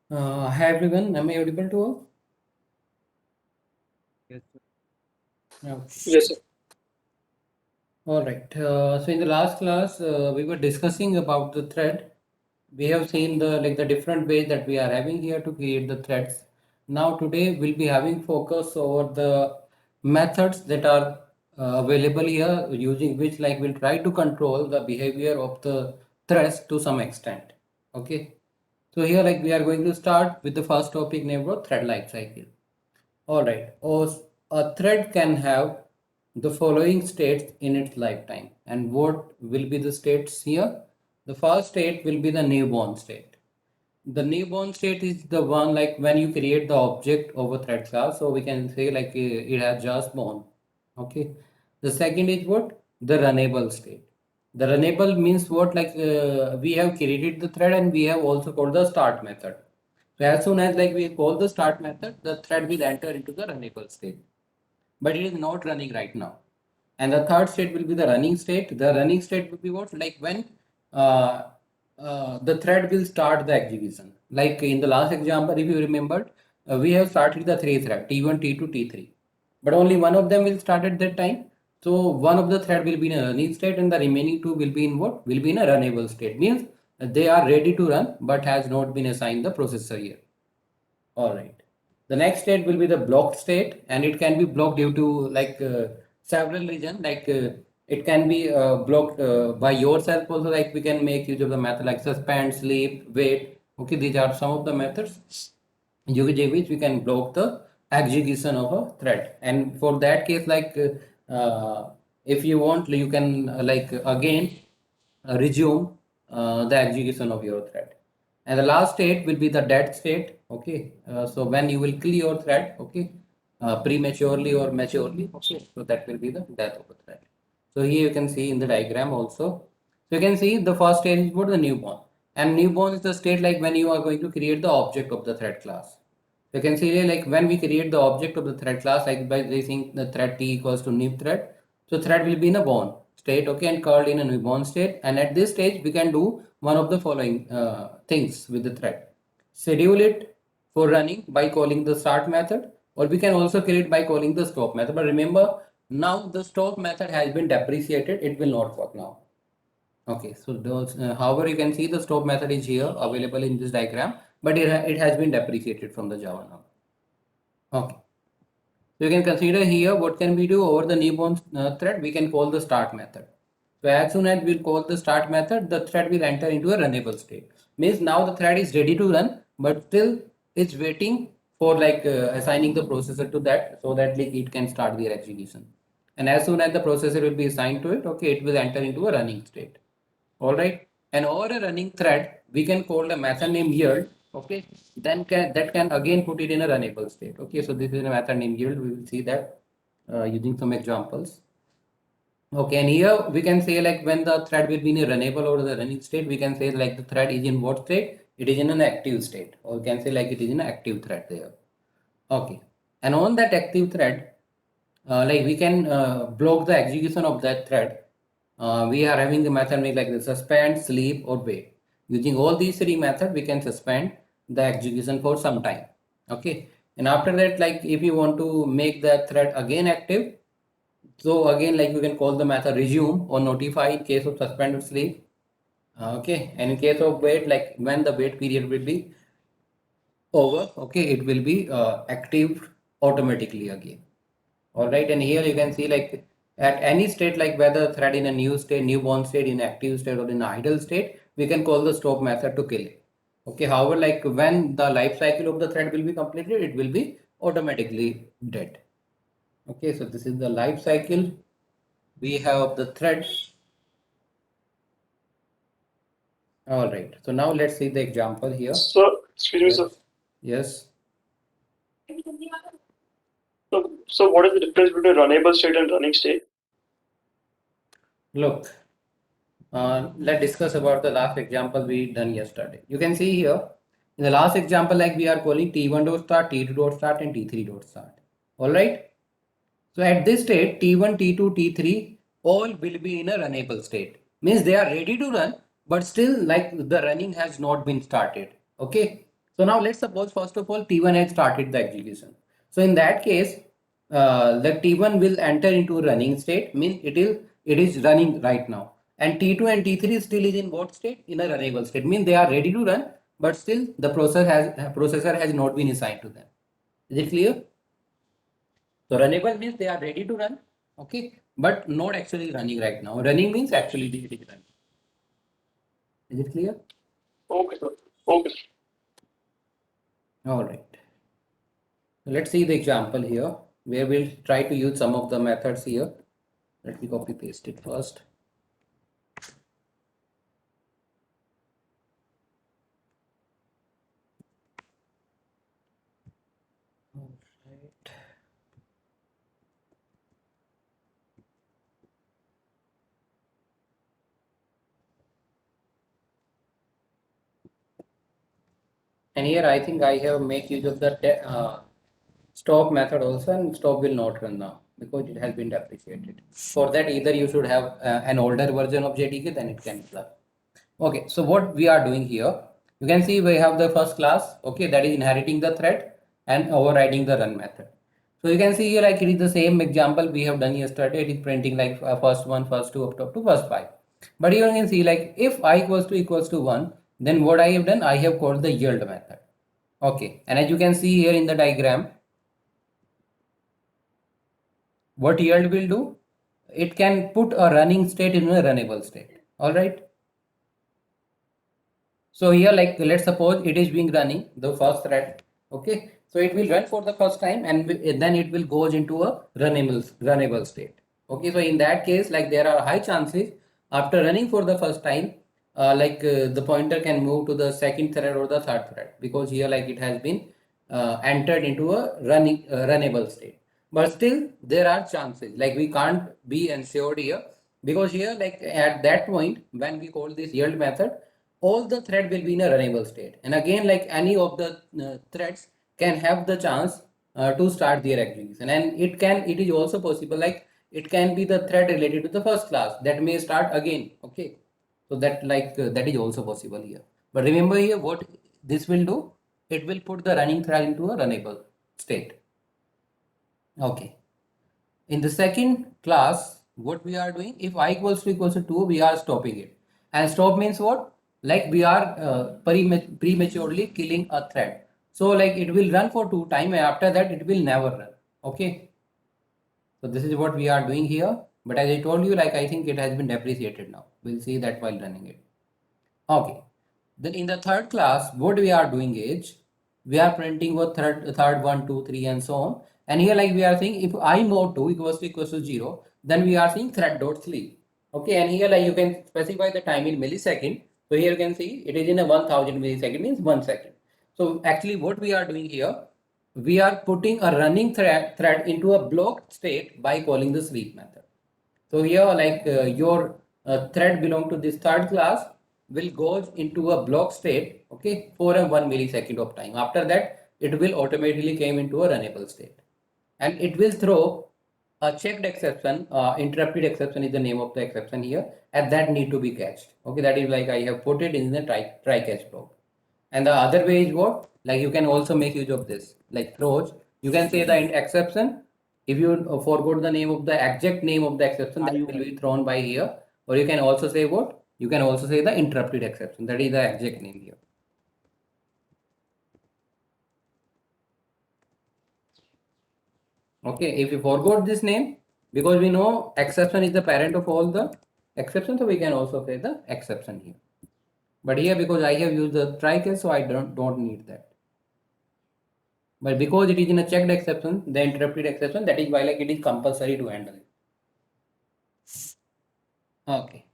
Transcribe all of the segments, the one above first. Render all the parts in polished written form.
Hi everyone, am I audible to all? Yes, sir. Yeah. Yes, sir. All right. So in the last class, we were discussing about the thread. We have seen the different ways that we are having here to create the threads. Now today we'll be having focus over the methods that are available here, using which we'll try to control the behavior of the threads to some extent. Okay. So here we are going to start with the first topic named thread life cycle. All right. A thread can have the following states in its lifetime. And what will be the states here? The first state will be the newborn state. The newborn state is the one when you create the object of a thread class. So we can say it has just born. Okay. The second is what? The runnable state. The runnable means what? We have created the thread and we have also called the start method. So as soon as we call the start method, the thread will enter into the runnable state. But it is not running right now. And the third state will be the running state. The running state will be what? Like when uh, the thread will start the execution. Like in the last example, if you remembered, we have started the three thread T1, T2, T3. But only one of them will start at that time. So one of the thread will be in a running state and the remaining two will be in what? Will be in a runnable state. Means they are ready to run but has not been assigned the processor yet. All right. The next state will be the blocked state, and it can be blocked due to several reasons. It can be blocked by yourself also. Like we can make use of the method like suspend, sleep, wait. Okay, these are some of the methods using which we can block the execution of a thread. And for that case, if you want, you can again resume the execution of your thread. And the last state will be the dead state. Okay, so when you will kill your thread, okay, prematurely or maturely, okay, so that will be the death of the thread. So here you can see in the diagram also. So you can see the first stage is what the newborn, and newborn is the state like when you are going to create the object of the thread class. You can see here, like when we create the object of the thread class, like by using the thread t equals to new thread. So thread will be in a born state, okay, and curled in a newborn state. And at this stage, we can do one of the following things with the thread. Schedule it for running by calling the start method, or we can also create by calling the stop method. But remember, now the stop method has been depreciated. It will not work now. Okay, so those, however, you can see the stop method is here available in this diagram, but it has been depreciated from the Java now. Okay, so you can consider here what can we do over the newborn thread. We can call the start method. So as soon as we'll call the start method, the thread will enter into a runnable state. Means now the thread is ready to run, but still it's waiting for assigning the processor to that so that it can start their execution. And as soon as the processor will be assigned to it, okay, it will enter into a running state. All right. And over a running thread, we can call a method named yield. Okay. Then that can again put it in a runnable state. Okay. So this is a method named yield. We will see that using some examples. Okay. And here we can say like when the thread will be in a runnable or the running state, we can say like the thread is in what state? It is in an active state, or we can say like it is in an active thread there. Okay. And on that active thread, we can block the execution of that thread. We are having the method like the suspend, sleep, or wait. Using all these three methods, we can suspend the execution for some time. Okay. And after that, like if you want to make the thread again active, so again, like you can call the method resume or notify in case of suspend or sleep. Okay. And in case of wait, like when the wait period will be over, okay, it will be active automatically again. All right, and here you can see like at any state, like whether thread in a new state, newborn state, in active state, or in idle state, we can call the stop method to kill it. Okay, however, like when the life cycle of the thread will be completed, it will be automatically dead. Okay, so this is the life cycle we have of the thread. All right, so now let's see the example here. So, excuse me, sir. Yes, yes. So what is the difference between runnable state and running state? Look, let's discuss about the last example we done yesterday. You can see here in the last example, like we are calling T1 dot start, T2 dot start, and T3 dot start. All right. So at this state, T1, T2, T3 all will be in a runnable state. Means they are ready to run, but still like the running has not been started. Okay. So now let's suppose first of all T1 has started the execution. So in that case, the T1 will enter into running state, means it is running right now. And T2 and T3 still is in what state? In a runnable state. Means they are ready to run, but still the processor has not been assigned to them. Is it clear? So runnable means they are ready to run, okay, but not actually running right now. Running means actually it is running. Is it clear? Okay, sir. Okay. All right. Let's see the example here where we'll try to use some of the methods here. Let me copy paste it first. All right. And here I think I have make use of the stop method also, and stop will not run now because it has been deprecated. For that, either you should have an older version of JDK, then it can run. Okay, so what we are doing here, you can see we have the first class, okay, that is inheriting the thread and overriding the run method. So you can see here like it is the same example we have done yesterday. It is printing like first one, first two, up to first five. But here you can see like if I equals to 1, then what I have done, I have called the yield method. Okay, and as you can see here in the diagram, what yield will do, it can put a running state in a runnable state. All right. So here, like let's suppose it is being running the first thread. Okay, so it will run for the first time, and then it will goes into a runnable state. Okay, so in that case, like there are high chances after running for the first time, the pointer can move to the second thread or the third thread, because here like it has been entered into a runnable state. But still there are chances, like we can't be ensured here, because here like at that point when we call this yield method, all the thread will be in a runnable state, and again like any of the threads can have the chance to start their execution, and it is also possible like it can be the thread related to the first class that may start again. Okay, so that is also possible here. But remember here what this will do, it will put the running thread into a runnable state. Okay, in the second class, what we are doing, if I equals to 2, we are stopping it. And stop means what? Like we are prematurely killing a thread. So like it will run for 2 time, and after that it will never run. Okay. So this is what we are doing here. But as I told you, like I think it has been depreciated now. We'll see that while running it. Okay. Then in the third class, what we are doing is we are printing what third one, two, three, and so on. And here, like we are saying, if I mod 2 equals to 0, then we are seeing thread dot sleep. Okay, and here like you can specify the time in millisecond. So here you can see it is in a 1000 millisecond, means 1 second. So actually, what we are doing here, we are putting a running thread into a blocked state by calling the sleep method. So here like your thread belong to this third class will goes into a block state, okay, for a 1 millisecond of time. After that, it will automatically came into a runnable state, and it will throw a checked exception. Interrupted exception is the name of the exception here, and that need to be catched. Okay, that is like I have put it in the try catch block. And the other way is what? Like you can also make use of this, like throws. You can say the exception. If you forgot the name of the exact name of the exception, that will be thrown by here. Or you can also say what? You can also say the interrupted exception. That is the exact name here. Okay, if you forgot this name, because we know exception is the parent of all the exceptions, so we can also say the exception here. But here, because I have used the try catch, so I don't need that. But because it is in a checked exception, the interrupted exception, that is why like it is compulsory to handle it. Okay.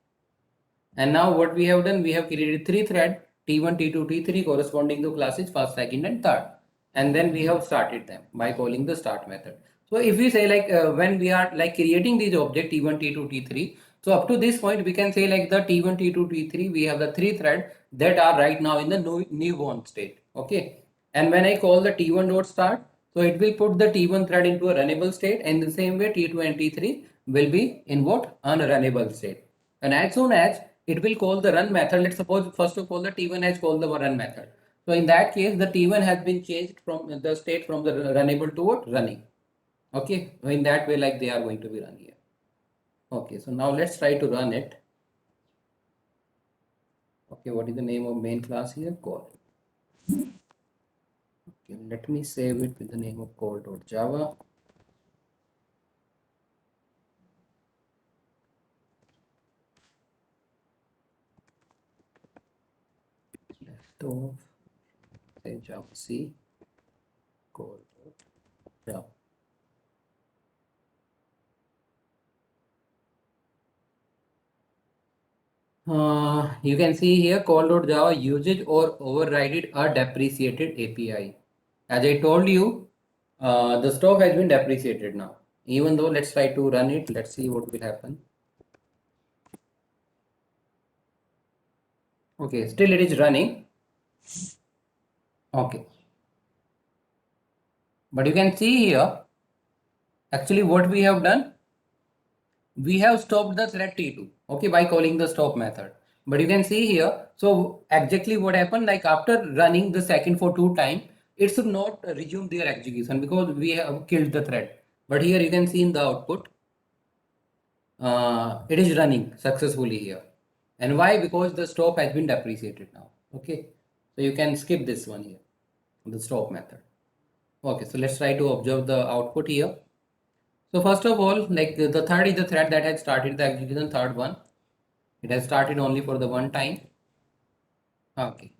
And now what we have done, we have created 3 threads, T1, T2, T3 corresponding to classes first, second, and third. And then we have started them by calling the start method. So if we say like when we are like creating these object T1, T2, T3, so up to this point we can say like the T1, T2, T3, we have the 3 threads that are right now in the newborn state. Okay. And when I call the T1 dot start, so it will put the T1 thread into a runnable state, and the same way T2 and T3 will be in what? Unrunnable state. And as soon as it will call the run method, let's suppose first of all the T1 has called the run method. So in that case, the T1 has been changed from the state from the runnable to what? Running. Okay, so in that way, like they are going to be run here. Okay, so now let's try to run it. Okay, what is the name of main class here? Call. Okay, let me save it with the name of call.java. Desktop, say Java C, call.java. You can see here call.java usage or overrided a depreciated API. As I told you, the stock has been depreciated now. Even though let's try to run it, let's see what will happen. Okay, still it is running. Okay. But you can see here, actually what we have done, we have stopped the thread T2, okay, by calling the stop method. But you can see here, so exactly what happened, like after running the second for 2 times, it should not resume their execution because we have killed the thread. But here you can see in the output, it is running successfully here. And why? Because the stop has been depreciated now. Okay, so you can skip this one here, the stop method. Okay, so let's try to observe the output here. So first of all, like the third is the thread that has started the execution, third one. It has started only for the one time. Okay.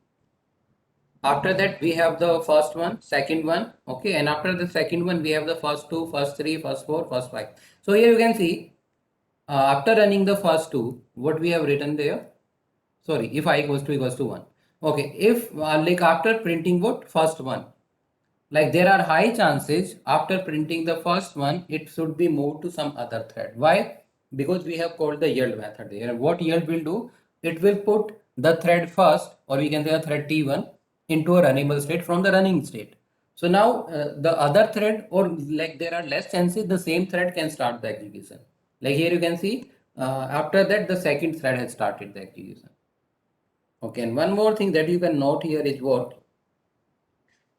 After that, we have the first one, second one. Okay. And after the second one, we have the first two, first three, first four, first five. So here you can see, after running the first two, what we have written there. Sorry, if I equals to 1. Okay. If like after printing what? First one. Like there are high chances after printing the first one, it should be moved to some other thread. Why? Because we have called the yield method there. And what yield will do? It will put the thread first, or we can say a thread T1 into a runnable state from the running state. So now the other thread, or like there are less chances the same thread can start the execution. Like here you can see, after that the second thread has started the execution. Okay, and one more thing that you can note here is what?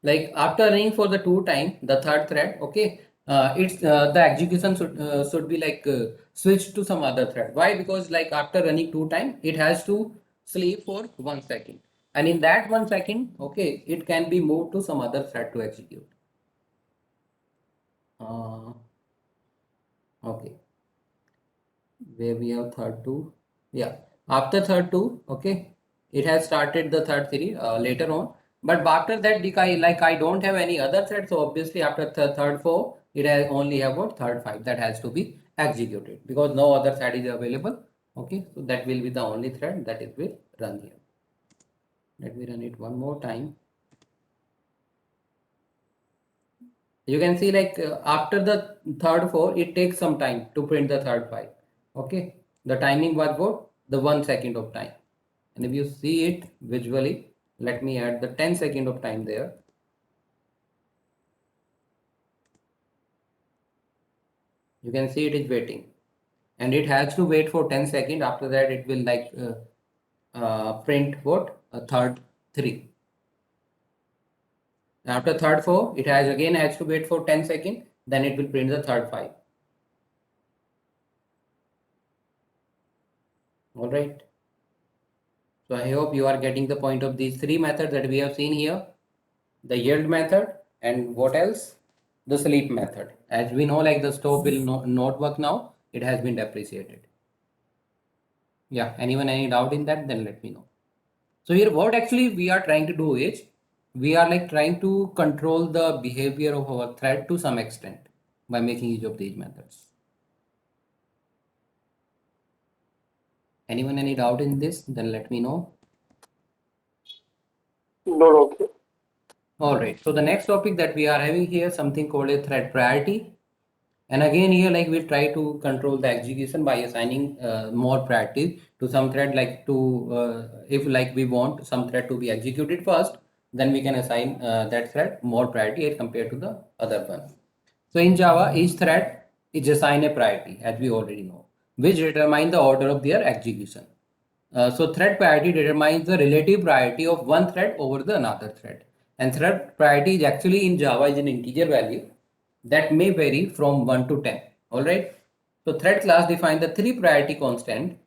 Like after running for the 2 time, the third thread, okay, it's the execution should be like switched to some other thread. Why? Because like after running 2 time, it has to sleep for 1 second, and in that 1 second, okay, it can be moved to some other thread to execute. Okay, where we have third two, yeah, after third two, okay, it has started the third three later on. But after that, like I don't have any other thread, so obviously after third four, it has only have what third five that has to be executed because no other thread is available. Okay, so that will be the only thread that it will run here. Let me run it one more time. You can see like after the third four, it takes some time to print the third five. Okay, the timing was what? The 1 second of time. And if you see it visually, let me add the 10 second of time there. You can see it is waiting, and it has to wait for 10 seconds. After that, it will like print what? A third three. After third four, it has to wait for 10 seconds. Then it will print the third five. All right. So I hope you are getting the point of these three methods that we have seen here. The yield method, and what else? The sleep method. As we know, like the stove will not work now. It has been depreciated. Yeah, anyone any doubt in that? Then let me know. So here what actually we are trying to do is, we are like trying to control the behavior of our thread to some extent by making use of these methods. Anyone any doubt in this? Then let me know. No, okay. All right. So the next topic that we are having here, something called a thread priority. And again here, like we'll try to control the execution by assigning more priority to some thread, like to if like we want some thread to be executed first, then we can assign that thread more priority as compared to the other one. So in Java, each thread is assigned a priority, as we already know, which determine the order of their execution. So thread priority determines the relative priority of one thread over the another thread. And thread priority is actually in Java is an integer value that may vary from 1 to 10. All right. So thread class defines the three priority constant.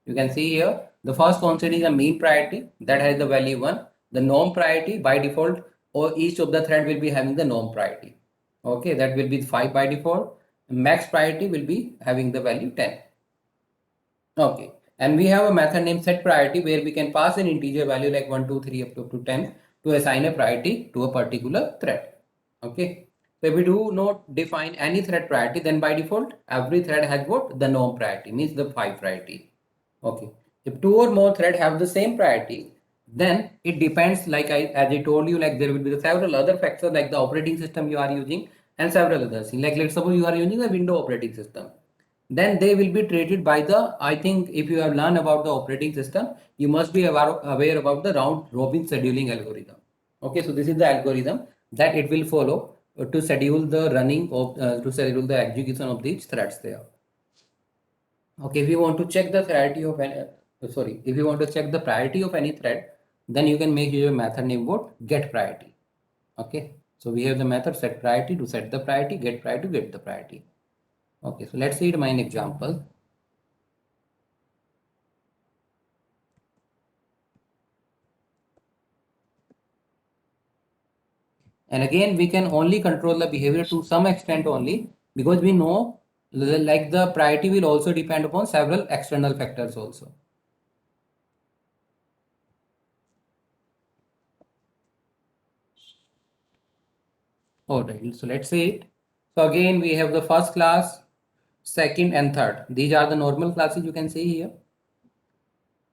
You can see here the first constant is a mean priority that has the value 1. The norm priority by default, or each of the thread will be having the norm priority. Okay, that will be 5 by default. Max priority will be having the value 10. Okay, and we have a method named set priority where we can pass an integer value like 1, 2, 3 up to 10 to assign a priority to a particular thread. Okay, so if we do not define any thread priority, then by default every thread has what? The norm priority, means the 5 priority. Okay, if two or more thread have the same priority, then it depends, like as I told you, like there will be several other factors like the operating system you are using and several other things. Like let's suppose you are using a Windows operating system, then they will be treated by the, I think if you have learned about the operating system, you must be aware about the round robin scheduling algorithm. Okay, so this is the algorithm that it will follow to schedule the running of to schedule the execution of these threads there. Okay, if you want to check the priority of any, if you want to check the priority of any thread, then you can make your method name what? Get priority. Okay, so we have the method set priority to set the priority, get priority to get the priority. Okay, so let's see it in example. And again, we can only control the behavior to some extent only, because we know like the priority will also depend upon several external factors also. All right, so let's see it. So again, we have the first class, second and third. These are the normal classes you can see here.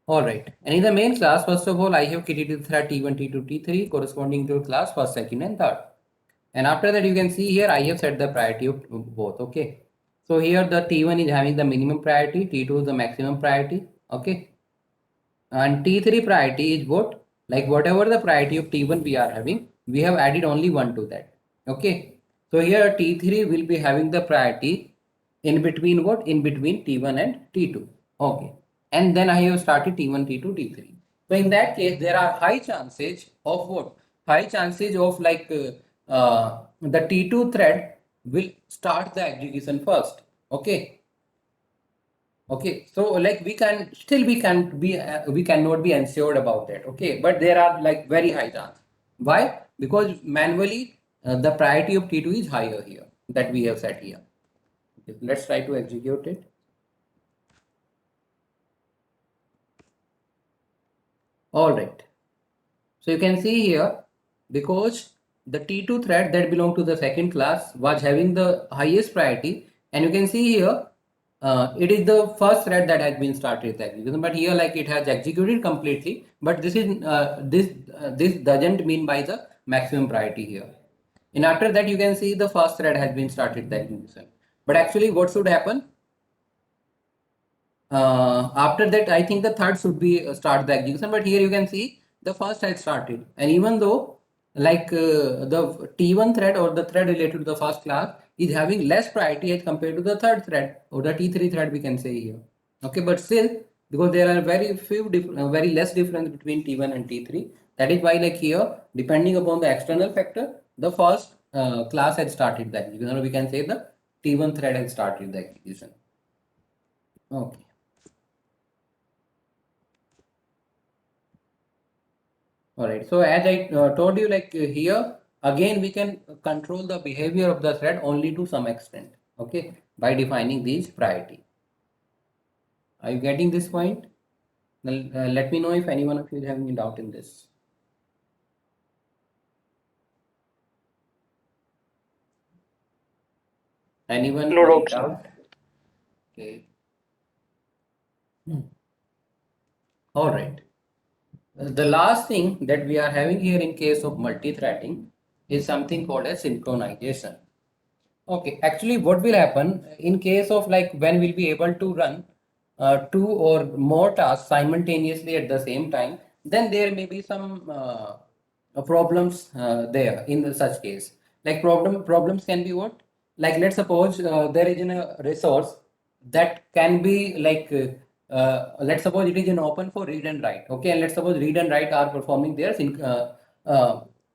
All right, and in the main class, first of all, I have created the thread T1, T2, T3 corresponding to class first, second and third. And after that, you can see here, I have set the priority of both. Okay. So here the T1 is having the minimum priority, T2 is the maximum priority. Okay. And T3 priority is what? Like whatever the priority of T1 we are having, we have added only one to that. Okay. So here T3 will be having the priority in between what? In between T1 and T2. Okay. And then I have started T1, T2, T3. So in that case, there are high chances of what? High chances of like the T2 thread will start the execution first. Okay. Okay, so like we cannot be ensured about that. Okay, but there are like very high chance. Why? Because manually the priority of T2 is higher here that we have set here. Okay, let's try to execute it. All right. So you can see here, because the T2 thread that belong to the second class was having the highest priority, and you can see here it is the first thread that has been started the execution, but here like it has executed completely, but this is this doesn't mean by the maximum priority here. And after that you can see the first thread has been started the execution, but actually what should happen after that? I think the third should be start the execution, but here you can see the first has started, and even though like the T1 thread or the thread related to the first class is having less priority as compared to the third thread or the T3 thread, we can say here. Okay, but still, because there are very very less difference between T1 and T3, that is why like here, depending upon the external factor, the first class had started the execution, or we can say the T1 thread had started the execution. Okay. All right. So as I told you, like here again, we can control the behavior of the thread only to some extent. Okay, by defining these priority. Are you getting this point? Then let me know if anyone of you is having a doubt in this. Anyone? No Any doubt. doubt? Okay. All right. The last thing that we are having here in case of multi-threading is something called as synchronization. Okay, actually what will happen in case of like when we'll be able to run two or more tasks simultaneously at the same time, then there may be some problems there in such case. Like problems can be what? Like let's suppose there is a resource that can be like let's suppose it is in open for read and write. Okay, and let's suppose read and write are performing there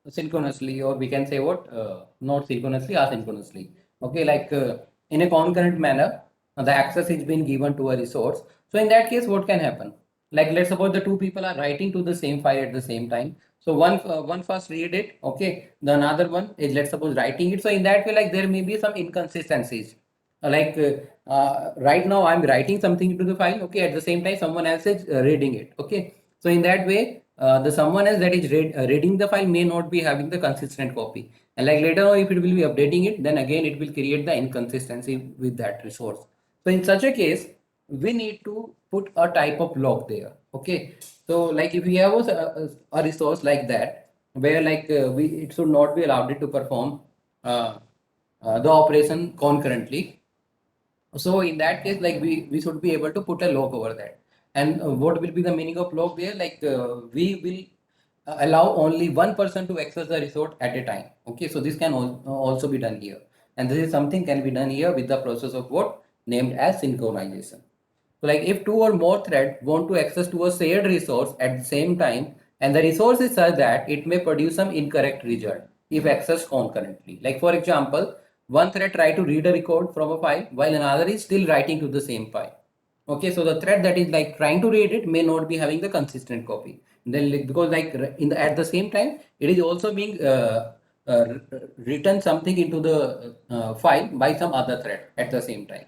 synchronously, or we can say what, not synchronously, asynchronously. Okay, like in a concurrent manner, the access is being given to a resource. So in that case, what can happen? Like let's suppose the two people are writing to the same file at the same time. So one first read it, okay. The another one is, let's suppose, writing it. So in that way, like there may be some inconsistencies. Right now I'm writing something into the file, okay. At the same time, someone else is reading it, okay. So in that way, the someone else that is reading the file may not be having the consistent copy. And like later on, if it will be updating it, then again it will create the inconsistency with that resource. So in such a case, we need to put a type of lock there, okay. So like if we have a resource like that, where like it should not be allowed it to perform the operation concurrently. So in that case, like we should be able to put a lock over that. And what will be the meaning of lock there? Like we will allow only one person to access the resource at a time. Okay, so this can also be done here. And this is something can be done here with the process of what named as synchronization. So like if two or more threads want to access to a shared resource at the same time, and the resource is such that it may produce some incorrect result if accessed concurrently. Like for example, one thread try to read a record from a file while another is still writing to the same file. Okay, so the thread that is like trying to read it may not be having the consistent copy. Then because like in the at the same time, it is also being uh, written something into the file by some other thread at the same time.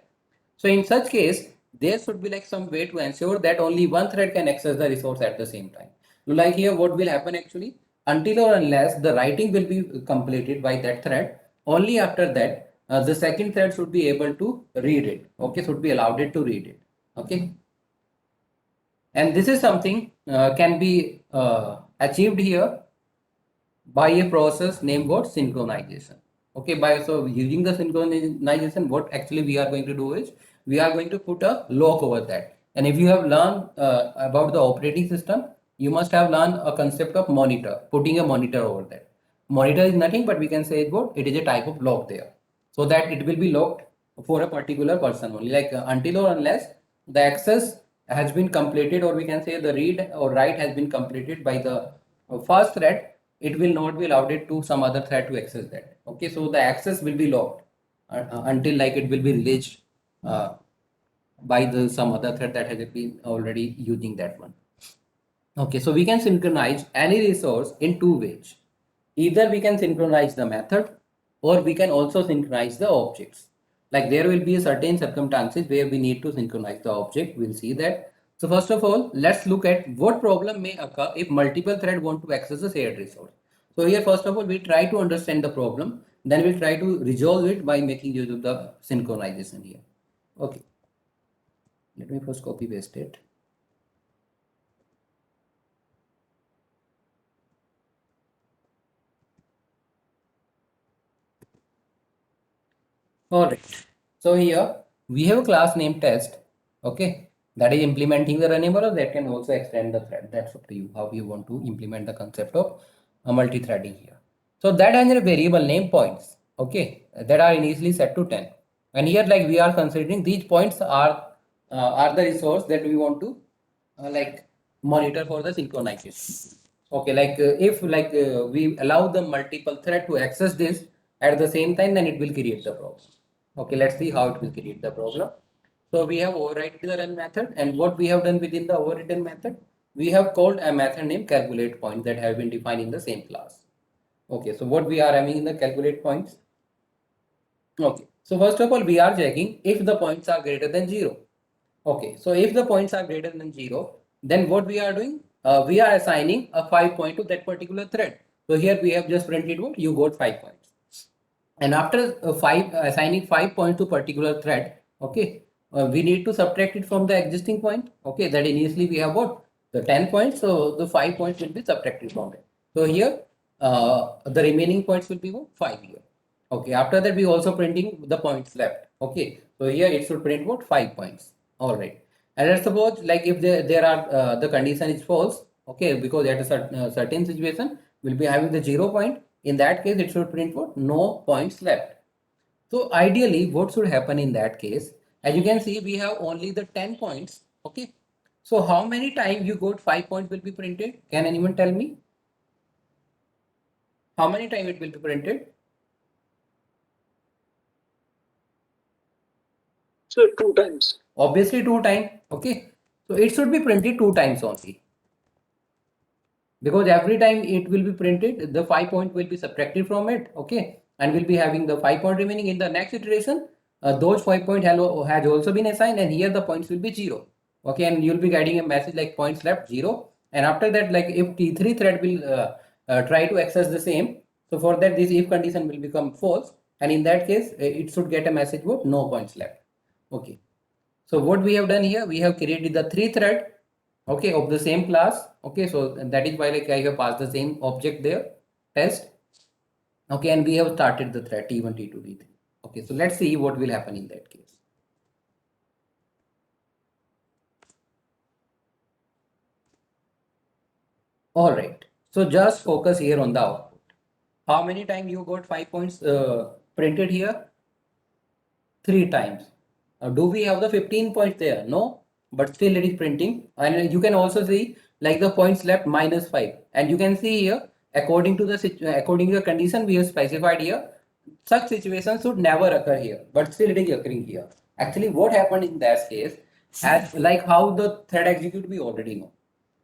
So in such case, there should be like some way to ensure that only one thread can access the resource at the same time. So like here, what will happen actually? Until or unless the writing will be completed by that thread, only after that, the second thread should be able to read it. Okay, should be allowed it to read it. Okay. And this is something can be achieved here by a process named what synchronization. Okay, by so using the synchronization, what actually we are going to do is we are going to put a lock over that. And if you have learned about the operating system, you must have learned a concept of monitor, putting a monitor over that. Monitor is nothing but we can say what it is a type of lock there, so that it will be locked for a particular person only. Like until or unless the access has been completed, or we can say the read or write has been completed by the first thread, it will not be allowed it to some other thread to access that. Okay, so the access will be locked until like it will be released uh, by the some other thread that has been already using that one. Okay, so we can synchronize any resource in two ways. Either we can synchronize the method, or we can also synchronize the objects. Like there will be a certain circumstances where we need to synchronize the object. We'll see that. So first of all, let's look at what problem may occur if multiple threads want to access a shared resource. So here, first of all, we try to understand the problem. Then we'll try to resolve it by making use of the synchronization here. Okay. Let me first copy paste it. All right. So here we have a class named test. Okay. That is implementing the runnable, or that can also extend the thread. That's up to you how you want to implement the concept of a multi-threading here. So that has a variable name points. Okay. That are initially set to 10. And here like we are considering these points are the resource that we want to like monitor for the synchronization. Okay, like if like we allow the multiple thread to access this at the same time, then it will create the problem. Okay, let's see how it will create the problem. So we have overridden the run method, and what we have done within the overridden method, we have called a method named calculate points that have been defined in the same class. Okay, so what we are having in the calculate points? Okay, so first of all, we are checking if the points are greater than 0. Okay, so if the points are greater than 0, then what we are doing? We are assigning a 5 point to that particular thread. So here we have just printed what you got 5 points. And after assigning 5 points to particular thread, okay, we need to subtract it from the existing point. Okay, that initially we have what? The 10 points, so the 5 points will be subtracted from it. So here the remaining points will be what? 5 here. Okay, after that we also printing the points left. Okay, so here it should print what? 5 points. All right. And let's suppose like if there are the condition is false, okay, because at a certain situation we'll be having the 0 point. In that case, it should print what? No points left. So ideally, what should happen in that case? As you can see, we have only the 10 points, okay, So how many times you got 5 points will be printed? Can anyone tell me? How many times it will be printed? So 2 times. Obviously 2 times. Okay. So it should be printed 2 times only. Because every time it will be printed, the 5 point will be subtracted from it. Okay. And we'll be having the 5 point remaining in the next iteration. Those 5 point has also been assigned, and here the points will be 0. Okay. And you'll be getting a message like points left 0. And after that, like if T3 thread will try to access the same. So for that, this if condition will become false. And in that case, it should get a message with no points left. Okay. So what we have done here, we have created the 3 thread, okay, of the same class. Okay, so that is why like I have passed the same object there, test. Okay, and we have started the thread T1, T2, T3. Okay, so let's see what will happen in that case. All right, so just focus here on the output. How many times you got 5 points printed here? 3 times. Do we have the 15 points there? No, but still it is printing. And you can also see like the points left -5. And you can see here, according to the condition we have specified here, such situations should never occur here, but still it is occurring here. Actually, what happened in that case, as like how the thread execute, we already know.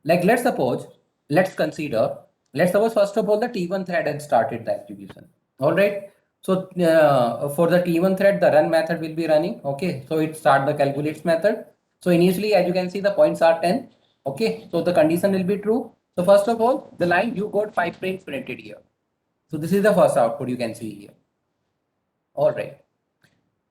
Like let's consider, let's suppose first of all the T1 thread had started the execution. All right. So for the T1 thread, the run method will be running. Okay. So it start the calculates method. So initially, as you can see, the points are 10. Okay. So the condition will be true. So first of all, the line you got 5 prints printed here. So this is the first output you can see here. All right.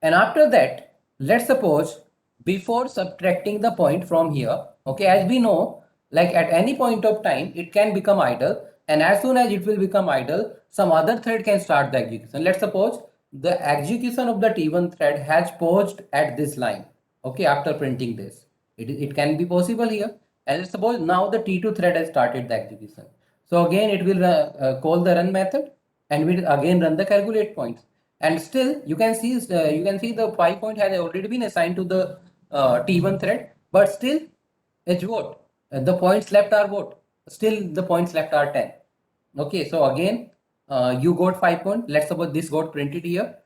And after that, let's suppose before subtracting the point from here, okay, as we know, like at any point of time, it can become idle. And as soon as it will become idle, some other thread can start the execution. Let's suppose the execution of the T1 thread has paused at this line, okay, after printing this. It can be possible here. And let's suppose now the T2 thread has started the execution. So again, it will call the run method and will again run the calculate points. And still you can see the 5 point has already been assigned to the T1 thread, but still it's what? The points left are what? Still the points left are 10. Okay, so again, you got 5 point. Let's suppose this got printed here.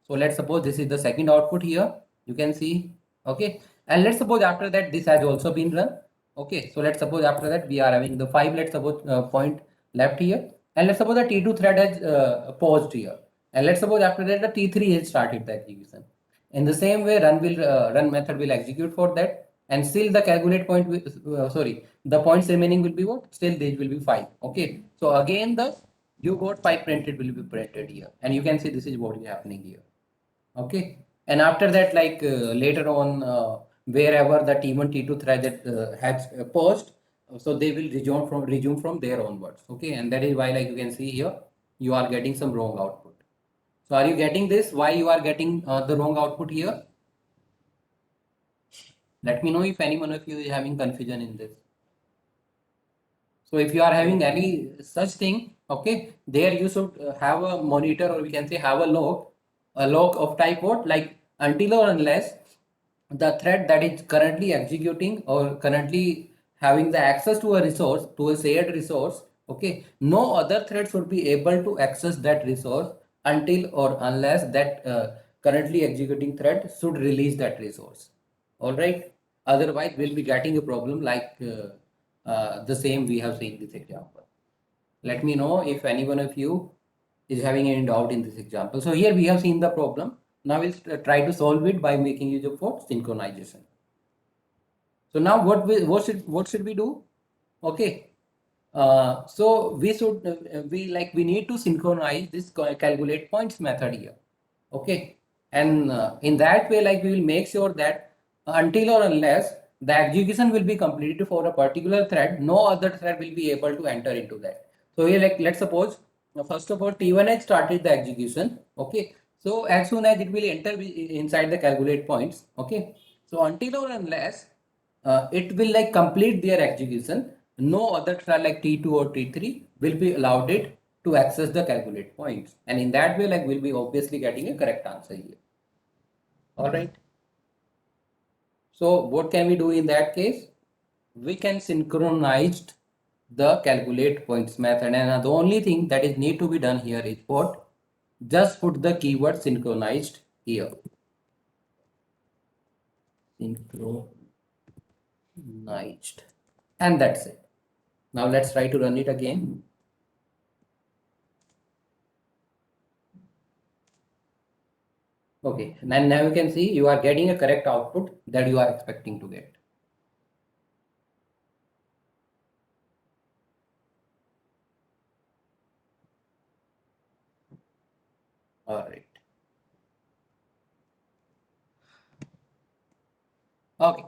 So let's suppose this is the second output here. You can see, okay. And let's suppose after that this has also been run. Okay, so let's suppose after that we are having the 5, let's suppose point left here. And let's suppose the T2 thread has paused here. And let's suppose after that the T3 has started the execution. In the same way, run method will execute for that, and still the calculate point sorry, the points remaining will be what? Still these will be 5. Okay, so again the you got 5 printed will be printed here, and you can see this is what is happening here. Okay, and after that, like later on, wherever the T1 T2 thread has paused, so they will resume from there onwards. Okay, and that is why, like you can see here, you are getting some wrong output. So are you getting this? Why you are getting the wrong output here? Let me know if anyone of you is having confusion in this. So if you are having any such thing, okay, there you should have a monitor, or we can say have a log of type what, like until or unless the thread that is currently executing or currently having the access to a resource, to a shared resource, okay, no other thread should be able to access that resource until or unless that currently executing thread should release that resource. All right. Otherwise, we'll be getting a problem like the same we have seen this example. Let me know if any one of you is having any doubt in this example. So here we have seen the problem. Now we'll try to solve it by making use of what? Synchronization. So now what should we do? Okay. So we need to synchronize this calculate points method here. Okay. And in that way, like we will make sure that until or unless the execution will be completed for a particular thread, no other thread will be able to enter into that. So here, like let's suppose first of all T1 has started the execution. Okay. So as soon as it will enter inside the calculate points. Okay. So until or unless it will like complete their execution, no other thread like T2 or T3 will be allowed it to access the calculate points. And in that way, like we'll be obviously getting a correct answer here. All right. So what can we do in that case? we can synchronize the calculate points method, and the only thing that is need to be done here is what? Just put the keyword synchronized here. Synchronized. And that's it. Now let's try to run it again. Okay, and now you can see you are getting a correct output that you are expecting to get. All right. Okay,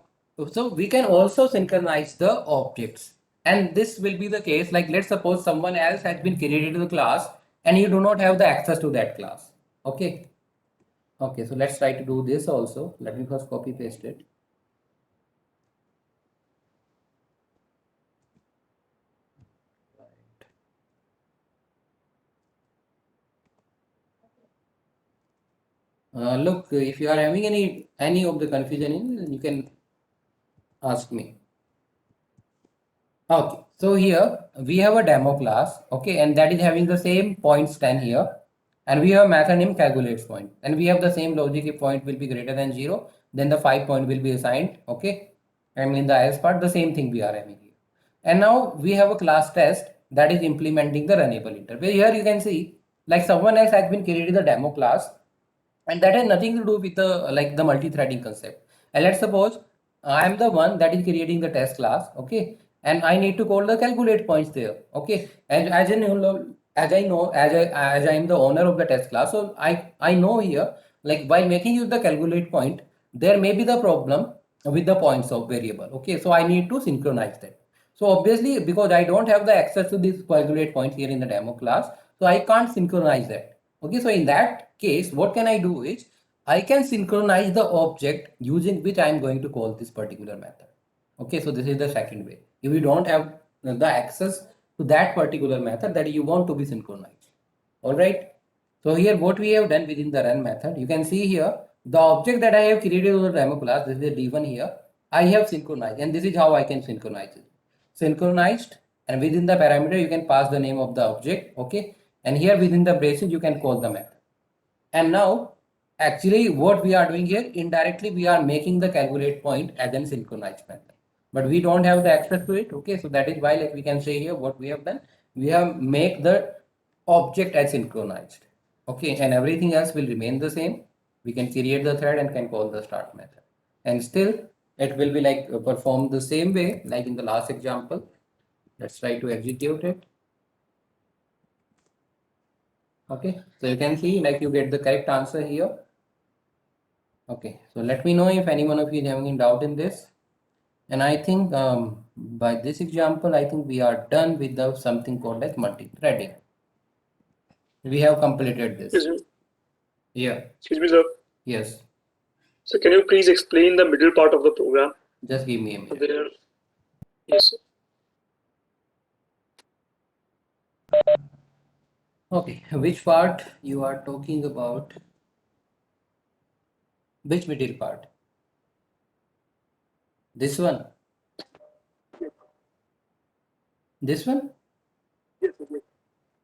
so we can also synchronize the objects, and this will be the case like let's suppose someone else has been created to the class and you do not have the access to that class. Okay. Okay, so let's try to do this also. Let me first copy paste it. Look, if you are having any of the confusion in, you can ask me. Okay, so here we have a demo class, okay, and that is having the same points 10 here, and we have a method named calculates point, and we have the same logic. If point will be greater than 0, then the 5 point will be assigned, okay. I mean the else part, the same thing we are having here. And now we have a class test that is implementing the runnable interface. Here you can see like someone else has been created the demo class, and that has nothing to do with the like the multi-threading concept. And let's suppose I am the one that is creating the test class, okay, and I need to call the calculate points there, okay. And as I am the owner of the test class, so I know here like while making use the calculate point, there may be the problem with the points of variable, okay. So I need to synchronize that. So obviously because I don't have the access to these calculate points here in the demo class, so I can't synchronize that. Okay, so in that case, what can I do is I can synchronize the object using which I am going to call this particular method. Okay, so this is the second way. If you don't have the access to that particular method that you want to be synchronized. All right. So here what we have done within the run method, you can see here the object that I have created over the demo class, this is the D1 here, I have synchronized, and this is how I can synchronize it. Synchronized, and within the parameter you can pass the name of the object, okay, and here within the braces you can call the method. And now actually what we are doing here, indirectly we are making the calculate point as an synchronized method, but we don't have the access to it, okay. So that is why like we can say here what we have done, we have make the object as synchronized, okay, and everything else will remain the same. We can create the thread and can call the start method, and still it will be like perform the same way like in the last example. Let's try to execute it. Okay, so you can see like you get the correct answer here. Okay, so let me know if any one of you is having any doubt in this. And I think by this example, I think we are done with the something called as multi-threading. We have completed this. Excuse me. Yeah. Excuse me, sir. Yes. So can you please explain the middle part of the program? Just give me a minute. There. Yes, sir. Okay, which part you are talking about? Which middle part? This one? This one? Yes, sir.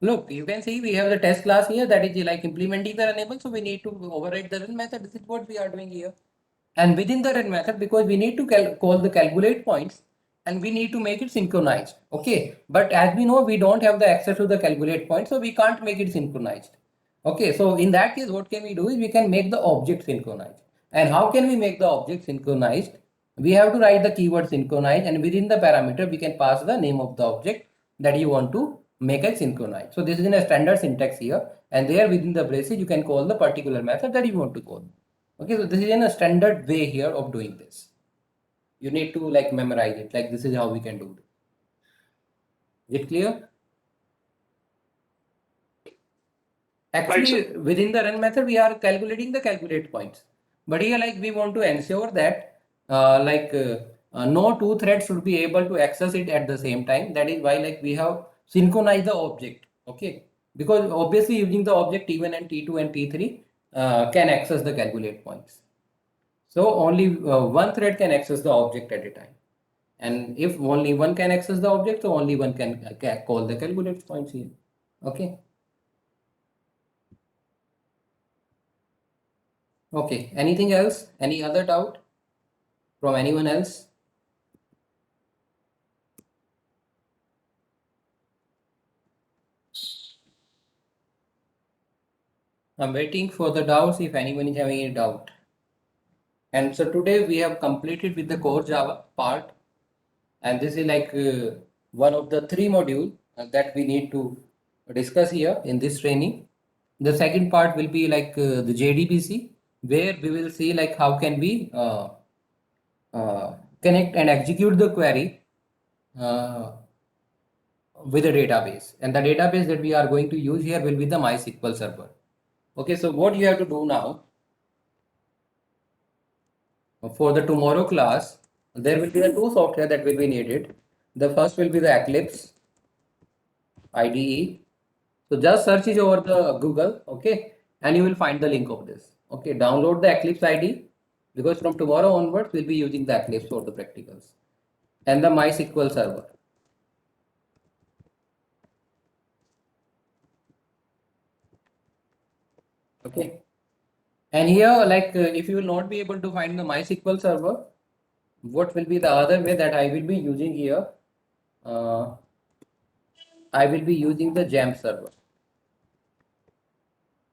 Look, you can see we have the test class here that is like implementing the runnable. So we need to override the run method. This is what we are doing here. And within the run method, because we need to call the calculate points and we need to make it synchronized. Okay. But as we know, we don't have the access to the calculate point. So we can't make it synchronized. Okay. So in that case, what can we do is we can make the object synchronized. And how can we make the object synchronized? We have to write the keyword synchronize, and within the parameter, we can pass the name of the object that you want to make it synchronized. So this is in a standard syntax here, and there within the braces, you can call the particular method that you want to call. Okay, so this is in a standard way here of doing this. You need to like memorize it, like this is how we can do it. Is it clear? Actually, within the run method, we are calculating the calculate points. But here, like we want to ensure that no two threads should be able to access it at the same time. That is why like we have synchronized the object. Okay, because obviously using the object T1 and T2 and T3 can access the calculate points. So only one thread can access the object at a time. And if only one can access the object, so only one can call the calculate points here. Okay. Okay. Anything else? Any other doubt from anyone else? I'm waiting for the doubts if anyone is having any doubt. And so today we have completed with the core Java part, and this is like one of the 3 modules that we need to discuss here in this training. The second part will be like the JDBC, where we will see like how can we connect and execute the query uh, with a database. And the database that we are going to use here will be the MySQL server. Okay, so what you have to do now for the tomorrow class, there will be the 2 software that will be needed. The first will be the Eclipse IDE. So just search it over the Google, okay, and you will find the link of this. Okay, download the Eclipse IDE because from tomorrow onwards we'll be using the Eclipse for the practicals, and the MySQL server. Okay, and here like if you will not be able to find the MySQL server, what will be the other way that I will be using here? I will be using the JAMP server.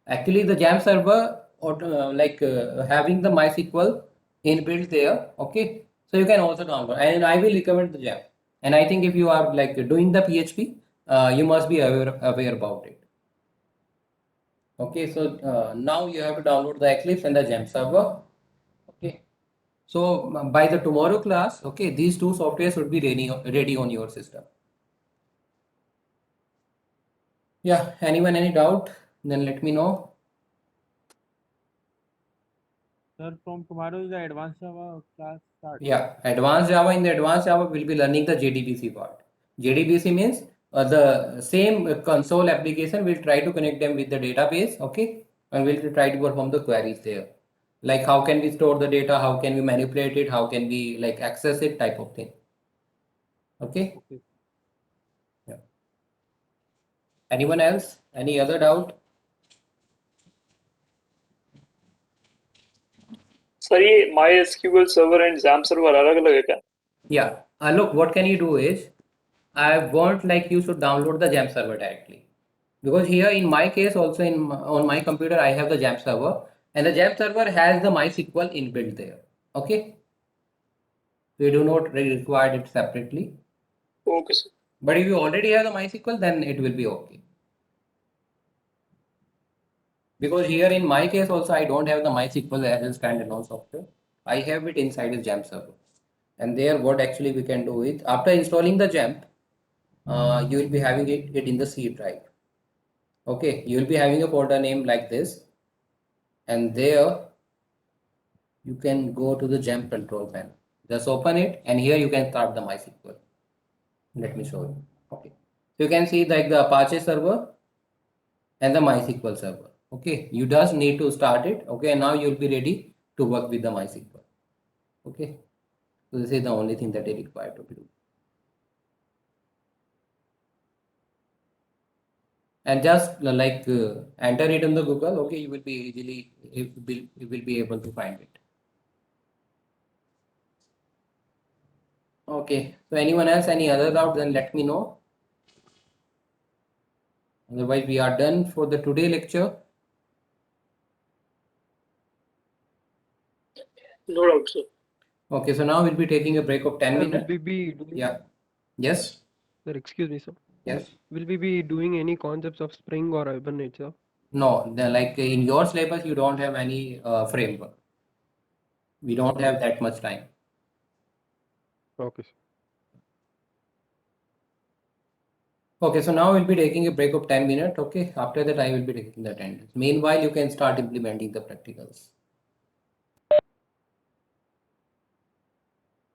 Actually, the JAMP server having the MySQL inbuilt there. Okay, so you can also download, and I will recommend the JAMP. And I think if you are like doing the PHP, you must be aware about it. Okay, so now you have to download the Eclipse and the JAMP server. Okay, so by the tomorrow class, okay, these 2 softwares should be ready on your system. Yeah, anyone any doubt? Then let me know. Sir, from tomorrow is the advanced Java class start. Yeah, advanced Java. In the advanced Java, we'll be learning the JDBC part. JDBC means the same console application. We'll try to connect them with the database, okay, and we'll try to perform the queries there. Like how can we store the data? How can we manipulate it? How can we like access it? Type of thing. Okay. Okay. Yeah. Anyone else? Any other doubt? Sir ये MySQL server and XAMPP server अलग अलग है क्या? Yeah. Look, what can you do is, I want like you should download the JAMP server directly. Because here in my case also on my computer I have the JAMP server, and the JAMP server has the MySQL inbuilt there. Okay. We do not require it separately. Okay, sir. But if you already have the MySQL, then it will be okay. Because here in my case also I don't have the MySQL as a standalone software. I have it inside the JAMP server. And there what actually we can do is after installing the JAMP, you will be having it in the C drive. Okay, you will be having a folder name like this, and there you can go to the JAMP control panel. Just open it, and here you can start the MySQL. Let me show you. Okay, so you can see like the Apache server and the MySQL server. Okay, you just need to start it. Okay, and now you'll be ready to work with the MySQL. Okay, so this is the only thing that is required to do. And just like enter it in the Google. Okay, you will be easily you will be able to find it. Okay, so anyone else any other doubt, then let me know. Otherwise we are done for the today lecture. No doubt, sir. Okay, so now we'll be taking a break of 10 Sir, minutes. will we be doing, Yeah. Yes. sir, excuse me, sir. Yes. Will we be doing any concepts of Spring or Hibernate, sir? No, like in your syllabus you don't have any framework. We don't have that much time. Okay, sir. Okay, so now we'll be taking a break of 10 minutes. Okay, after that I will be taking the attendance. Meanwhile, you can start implementing the practicals.